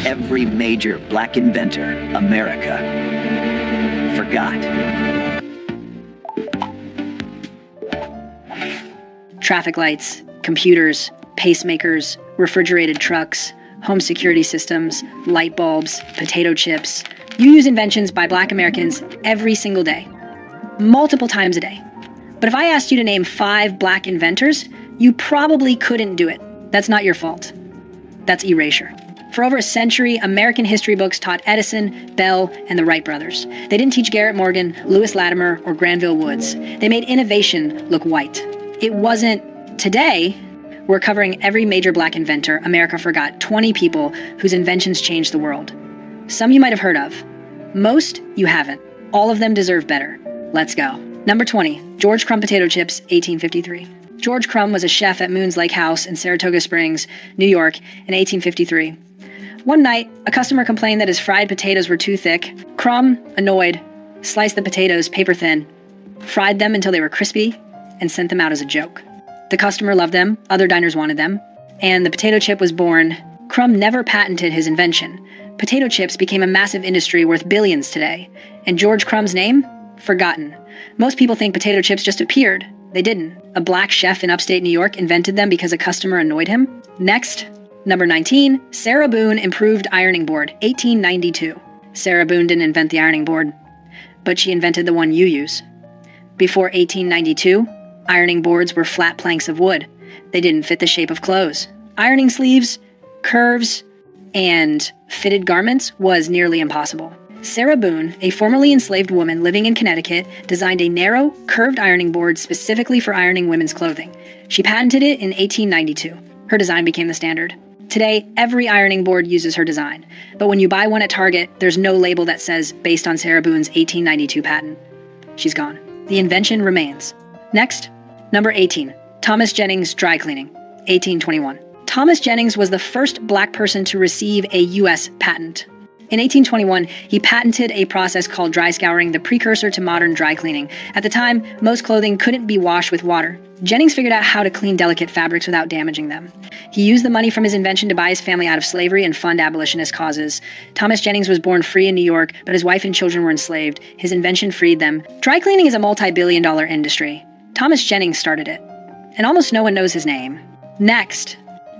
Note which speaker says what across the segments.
Speaker 1: every major black inventor America forgot.
Speaker 2: Traffic lights, computers, pacemakers, refrigerated trucks, home security systems, light bulbs, potato chips. You use inventions by Black Americans every single day, multiple times a day. But if I asked you to name 5 Black inventors, you probably couldn't do it. That's not your fault. That's erasure. For over a century, American history books taught Edison, Bell, and the Wright brothers. They didn't teach Garrett Morgan, Lewis Latimer, or Granville Woods. They made innovation look white. It wasn't. Today, we're covering every major Black inventor America forgot, 20 people whose inventions changed the world. Some you might have heard of. Most you haven't. All of them deserve better. Let's go. Number 20, George Crumb potato chips, 1853. George Crumb was a chef at Moon's Lake House in Saratoga Springs, New York, in 1853. One night, a customer complained that his fried potatoes were too thick. Crumb, annoyed, sliced the potatoes paper thin, fried them until they were crispy, and sent them out as a joke. The customer loved them, other diners wanted them, and the potato chip was born. Crumb never patented his invention. Potato chips became a massive industry worth billions today, and George Crumb's name? Forgotten. Most people think potato chips just appeared. They didn't. A Black chef in upstate New York invented them because a customer annoyed him. Next, number 19, Sarah Boone improved ironing board, 1892. Sarah Boone didn't invent the ironing board, but she invented the one you use. Before 1892, ironing boards were flat planks of wood. They didn't fit the shape of clothes. Ironing sleeves, curves, and fitted garments was nearly impossible. Sarah Boone, a formerly enslaved woman living in Connecticut, designed a narrow, curved ironing board specifically for ironing women's clothing. She patented it in 1892. Her design became the standard. Today, every ironing board uses her design. But when you buy one at Target, there's no label that says, based on Sarah Boone's 1892 patent. She's gone. The invention remains. Next, number 18, Thomas Jennings dry cleaning, 1821. Thomas Jennings was the first Black person to receive a U.S. patent. In 1821, he patented a process called dry scouring, the precursor to modern dry cleaning. At the time, most clothing couldn't be washed with water. Jennings figured out how to clean delicate fabrics without damaging them. He used the money from his invention to buy his family out of slavery and fund abolitionist causes. Thomas Jennings was born free in New York, but his wife and children were enslaved. His invention freed them. Dry cleaning is a multi-billion-dollar industry. Thomas Jennings started it, and almost no one knows his name. Next,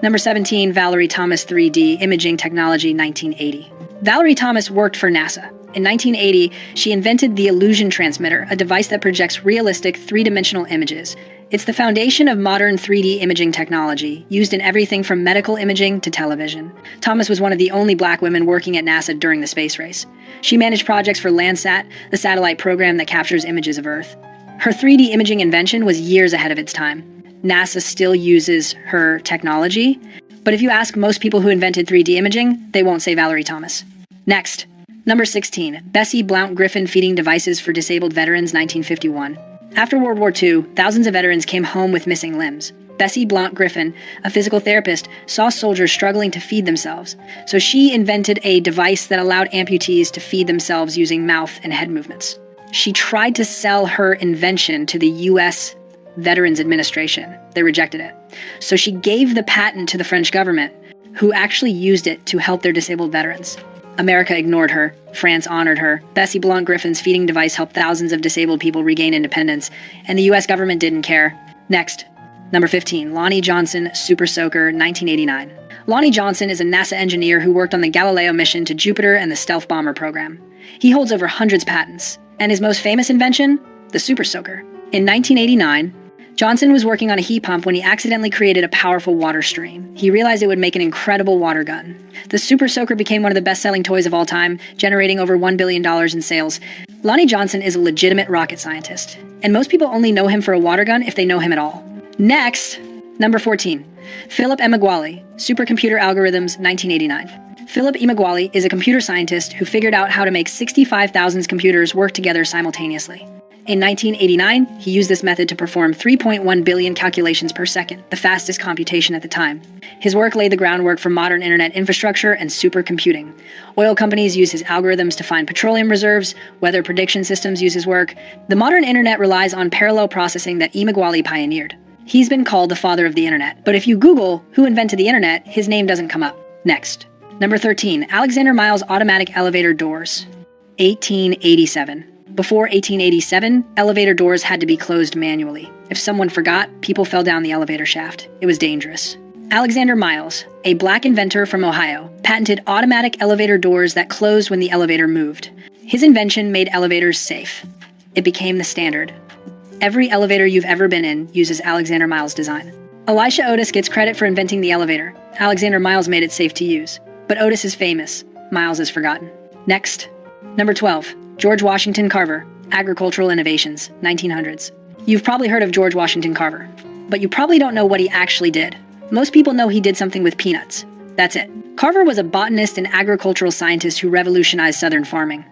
Speaker 2: number 17, Valerie Thomas 3D imaging technology, 1980. Valerie Thomas worked for NASA. In 1980, she invented the illusion transmitter, a device that projects realistic three-dimensional images. It's the foundation of modern 3D imaging technology, used in everything from medical imaging to television. Thomas was one of the only Black women working at NASA during the space race. She managed projects for Landsat, the satellite program that captures images of Earth. Her 3D imaging invention was years ahead of its time. NASA still uses her technology, but if you ask most people who invented 3D imaging, they won't say Valerie Thomas. Next, number 16, Bessie Blount Griffin feeding devices for disabled veterans, 1951. After World War II, thousands of veterans came home with missing limbs. Bessie Blount Griffin, a physical therapist, saw soldiers struggling to feed themselves, so she invented a device that allowed amputees to feed themselves using mouth and head movements. She tried to sell her invention to the U.S. Veterans Administration. They rejected it. So she gave the patent to the French government, who actually used it to help their disabled veterans. America ignored her. France honored her. Bessie Blount Griffin's feeding device helped thousands of disabled people regain independence, and the U.S. government didn't care. Next, number 15, Lonnie Johnson Super Soaker, 1989. Lonnie Johnson is a NASA engineer who worked on the Galileo mission to Jupiter and the Stealth Bomber program. He holds over hundreds of patents, and his most famous invention? The Super Soaker. In 1989, Johnson was working on a heat pump when he accidentally created a powerful water stream. He realized it would make an incredible water gun. The Super Soaker became one of the best-selling toys of all time, generating over $1 billion in sales. Lonnie Johnson is a legitimate rocket scientist, and most people only know him for a water gun if they know him at all. Next, number 14, Philip Emeagwali, Supercomputer Algorithms, 1989. Philip Emeagwali is a computer scientist who figured out how to make 65,000 computers work together simultaneously. In 1989, he used this method to perform 3.1 billion calculations per second, the fastest computation at the time. His work laid the groundwork for modern internet infrastructure and supercomputing. Oil companies use his algorithms to find petroleum reserves, weather prediction systems use his work. The modern internet relies on parallel processing that Emeagwali pioneered. He's been called the father of the internet, but if you Google who invented the internet, his name doesn't come up. Next, Number 13, Alexander Miles automatic elevator doors, 1887. Before 1887, elevator doors had to be closed manually. If someone forgot, people fell down the elevator shaft. It was dangerous. Alexander Miles, a black inventor from Ohio, patented automatic elevator doors that closed when the elevator moved. His invention made elevators safe. It became the standard. Every elevator you've ever been in uses Alexander Miles' design. Elisha Otis gets credit for inventing the elevator. Alexander Miles made it safe to use. But Otis is famous. Miles is forgotten. Next. Number 12. George Washington Carver. Agricultural Innovations, 1900s. You've probably heard of George Washington Carver, but you probably don't know what he actually did. Most people know he did something with peanuts. That's it. Carver was a botanist and agricultural scientist who revolutionized Southern farming.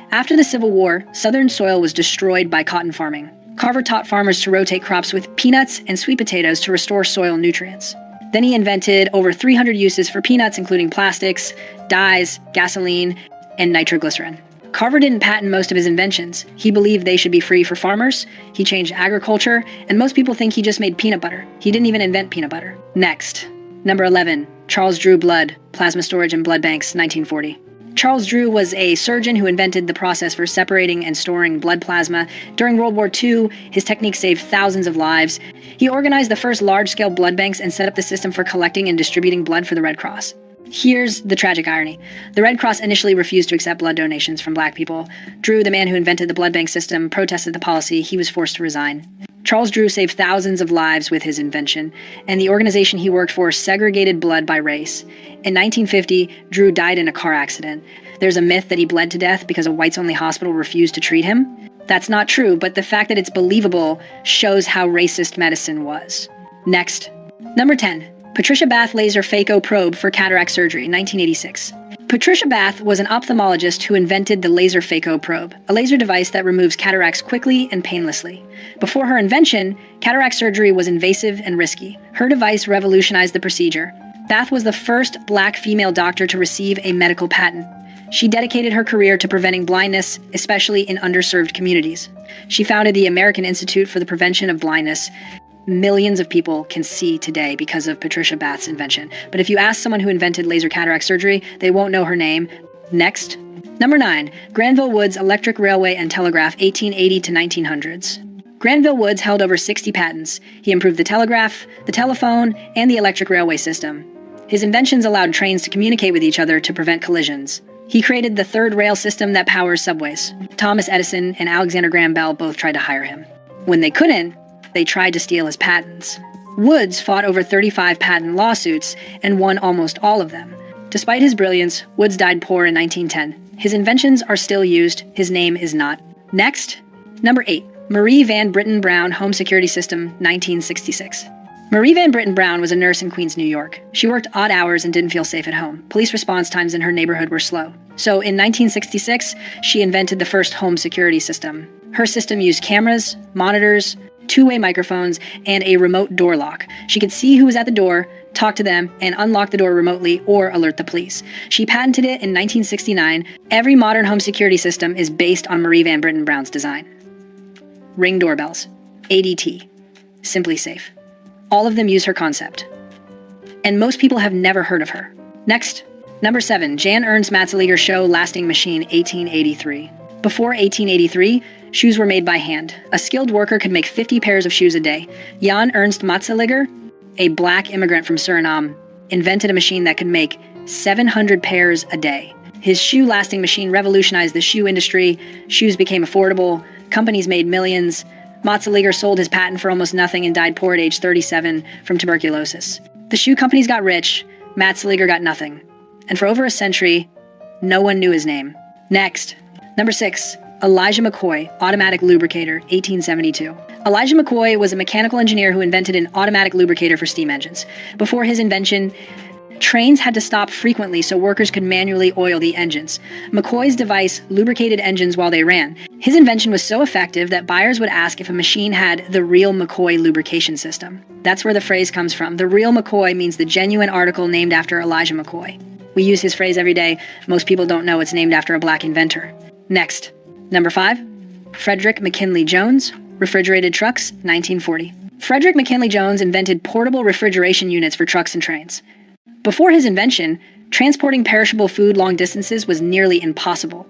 Speaker 2: After the Civil War, Southern soil was destroyed by cotton farming. Carver taught farmers to rotate crops with peanuts and sweet potatoes to restore soil nutrients. Then he invented over 300 uses for peanuts, including plastics, dyes, gasoline, and nitroglycerin. Carver didn't patent most of his inventions. He believed they should be free for farmers. He changed agriculture, and most people think he just made peanut butter. He didn't even invent peanut butter. Next. Number 11. Charles Drew blood, plasma storage and blood banks, 1940. Charles Drew was a surgeon who invented the process for separating and storing blood plasma. During World War II, his technique saved thousands of lives. He organized the first large-scale blood banks and set up the system for collecting and distributing blood for the Red Cross. Here's the tragic irony. The Red Cross initially refused to accept blood donations from black people. Drew, the man who invented the blood bank system, protested the policy. He was forced to resign. Charles Drew saved thousands of lives with his invention, and the organization he worked for segregated blood by race. In 1950, Drew died in a car accident. There's a myth that he bled to death because a whites-only hospital refused to treat him. That's not true, but the fact that it's believable shows how racist medicine was. Next. Number 10. Patricia Bath laser phaco probe for cataract surgery, 1986. Patricia Bath was an ophthalmologist who invented the laser phaco probe, a laser device that removes cataracts quickly and painlessly. Before her invention, cataract surgery was invasive and risky. Her device revolutionized the procedure. Bath was the first black female doctor to receive a medical patent. She dedicated her career to preventing blindness, especially in underserved communities. She founded the American Institute for the Prevention of Blindness. Millions of people can see today because of Patricia Bath's invention. But if you ask someone who invented laser cataract surgery, they won't know her name. Next. Number 9. Granville Woods Electric Railway and Telegraph, 1880 to 1900s. Granville Woods held over 60 patents. He improved the telegraph, the telephone, and the electric railway system. His inventions allowed trains to communicate with each other to prevent collisions. He created the third rail system that powers subways. Thomas Edison and Alexander Graham Bell both tried to hire him. When they couldn't, they tried to steal his patents. Woods fought over 35 patent lawsuits and won almost all of them. Despite his brilliance, Woods died poor in 1910. His inventions are still used. His name is not. Next. Number 8. Marie Van Britten Brown Home Security System, 1966. Marie Van Britten Brown was a nurse in Queens, New York. She worked odd hours and didn't feel safe at home. Police response times in her neighborhood were slow. So in 1966, she invented the first home security system. Her system used cameras, monitors, two-way microphones, and a remote door lock. She could see who was at the door, talk to them, and unlock the door remotely or alert the police. She patented it in 1969. Every modern home security system is based on Marie Van Britten Brown's design. Ring doorbells. ADT. Simply Safe. All of them use her concept. And most people have never heard of her. Next. Number 7. Jan Ernst Matzeliger Show Lasting Machine, 1883. Before 1883, shoes were made by hand. A skilled worker could make 50 pairs of shoes a day. Jan Ernst Matzeliger, a black immigrant from Suriname, invented a machine that could make 700 pairs a day. His shoe-lasting machine revolutionized the shoe industry. Shoes became affordable. Companies made millions. Matzeliger sold his patent for almost nothing and died poor at age 37 from tuberculosis. The shoe companies got rich. Matzeliger got nothing. And for over a century, no one knew his name. Next. Number 6. Elijah McCoy, automatic lubricator, 1872. Elijah McCoy was a mechanical engineer who invented an automatic lubricator for steam engines. Before his invention, trains had to stop frequently so workers could manually oil the engines. McCoy's device lubricated engines while they ran. His invention was so effective that buyers would ask if a machine had the real McCoy lubrication system. That's where the phrase comes from. The real McCoy means the genuine article named after Elijah McCoy. We use his phrase every day. Most people don't know it's named after a black inventor. Next. Number 5. Frederick McKinley Jones, refrigerated trucks, 1940. Frederick McKinley Jones invented portable refrigeration units for trucks and trains. Before his invention, Transporting perishable food long distances was nearly impossible.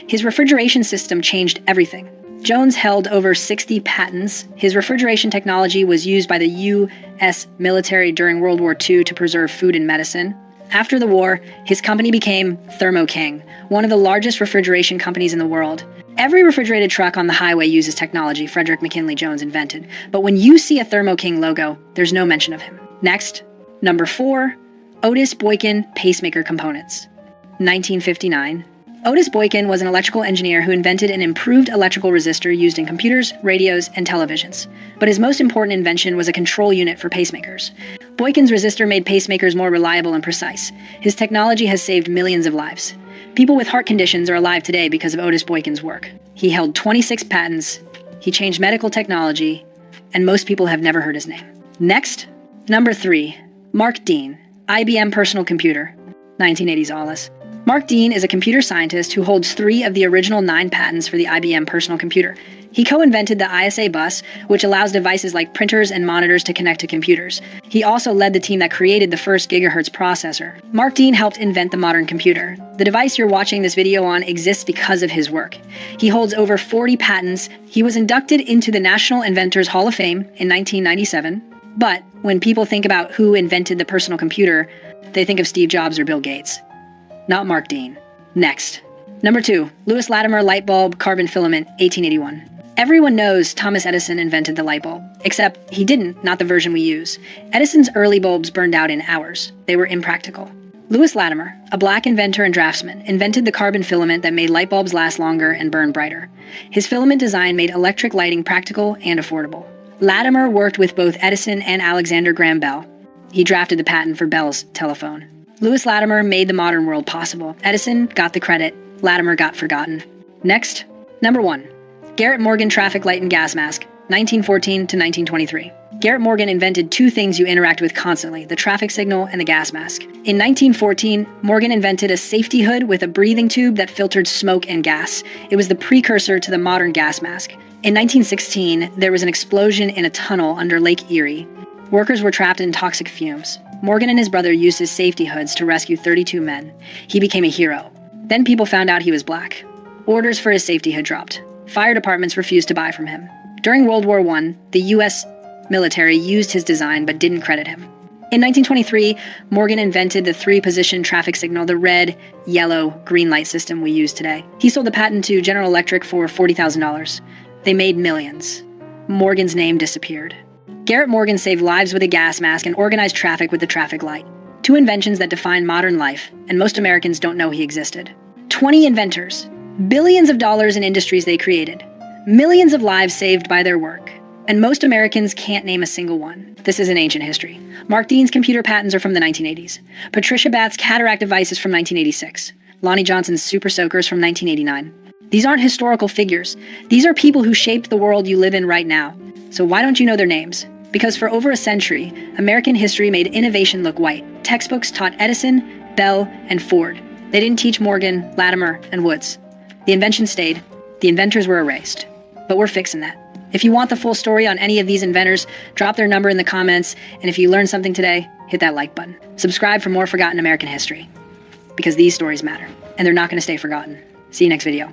Speaker 2: His refrigeration system changed everything. Jones held over 60 patents. His refrigeration technology was used by the U.S. military during World War II to preserve food and medicine. After the war, his company became Thermo King, one of the largest refrigeration companies in the world. Every refrigerated truck on the highway uses technology Frederick McKinley Jones invented, but when you see a Thermo King logo, there's no mention of him. Next, number 4, Otis Boykin pacemaker components. 1959. Otis Boykin was an electrical engineer who invented an improved electrical resistor used in computers, radios, and televisions. But his most important invention was a control unit for pacemakers. Boykin's resistor made pacemakers more reliable and precise. His technology has saved millions of lives. People with heart conditions are alive today because of Otis Boykin's work. He held 26 patents, he changed medical technology, and most people have never heard his name. Next, number 3, Mark Dean, IBM personal computer, 1980s Alice. Mark Dean is a computer scientist who holds 3 of the original 9 patents for the IBM personal computer. He co-invented the ISA bus, which allows devices like printers and monitors to connect to computers. He also led the team that created the first gigahertz processor. Mark Dean helped invent the modern computer. The device you're watching this video on exists because of his work. He holds over 40 patents. He was inducted into the National Inventors Hall of Fame in 1997. But when people think about who invented the personal computer, they think of Steve Jobs or Bill Gates. Not Mark Dean. Next. Number 2, Lewis Latimer light bulb carbon filament, 1881. Everyone knows Thomas Edison invented the light bulb, except he didn't, not the version we use. Edison's early bulbs burned out in hours. They were impractical. Lewis Latimer, a black inventor and draftsman, invented the carbon filament that made light bulbs last longer and burn brighter. His filament design made electric lighting practical and affordable. Latimer worked with both Edison and Alexander Graham Bell. He drafted the patent for Bell's telephone. Lewis Latimer made the modern world possible. Edison got the credit. Latimer got forgotten. Next, number 1, Garrett Morgan traffic light and gas mask, 1914 to 1923. Garrett Morgan invented 2 things you interact with constantly, the traffic signal and the gas mask. In 1914, Morgan invented a safety hood with a breathing tube that filtered smoke and gas. It was the precursor to the modern gas mask. In 1916, there was an explosion in a tunnel under Lake Erie. Workers were trapped in toxic fumes. Morgan and his brother used his safety hoods to rescue 32 men. He became a hero. Then people found out he was black. Orders for his safety hood dropped. Fire departments refused to buy from him. During World War I, the U.S. military used his design but didn't credit him. In 1923, Morgan invented the 3-position traffic signal, the red, yellow, green light system we use today. He sold the patent to General Electric for $40,000. They made millions. Morgan's name disappeared. Garrett Morgan saved lives with a gas mask and organized traffic with the traffic light. 2 inventions that define modern life, and most Americans don't know he existed. 20 inventors, billions of dollars in industries they created, millions of lives saved by their work, and most Americans can't name a single one. This is an ancient history. Mark Dean's computer patents are from the 1980s. Patricia Bath's cataract device is from 1986. Lonnie Johnson's super soakers from 1989. These aren't historical figures. These are people who shaped the world you live in right now. So why don't you know their names? Because for over a century, American history made innovation look white. Textbooks taught Edison, Bell, and Ford. They didn't teach Morgan, Latimer, and Woods. The invention stayed. The inventors were erased. But we're fixing that. If you want the full story on any of these inventors, drop their number in the comments, and if you learned something today, hit that like button. Subscribe for more forgotten American history. Because these stories matter, and they're not going to stay forgotten. See you next video.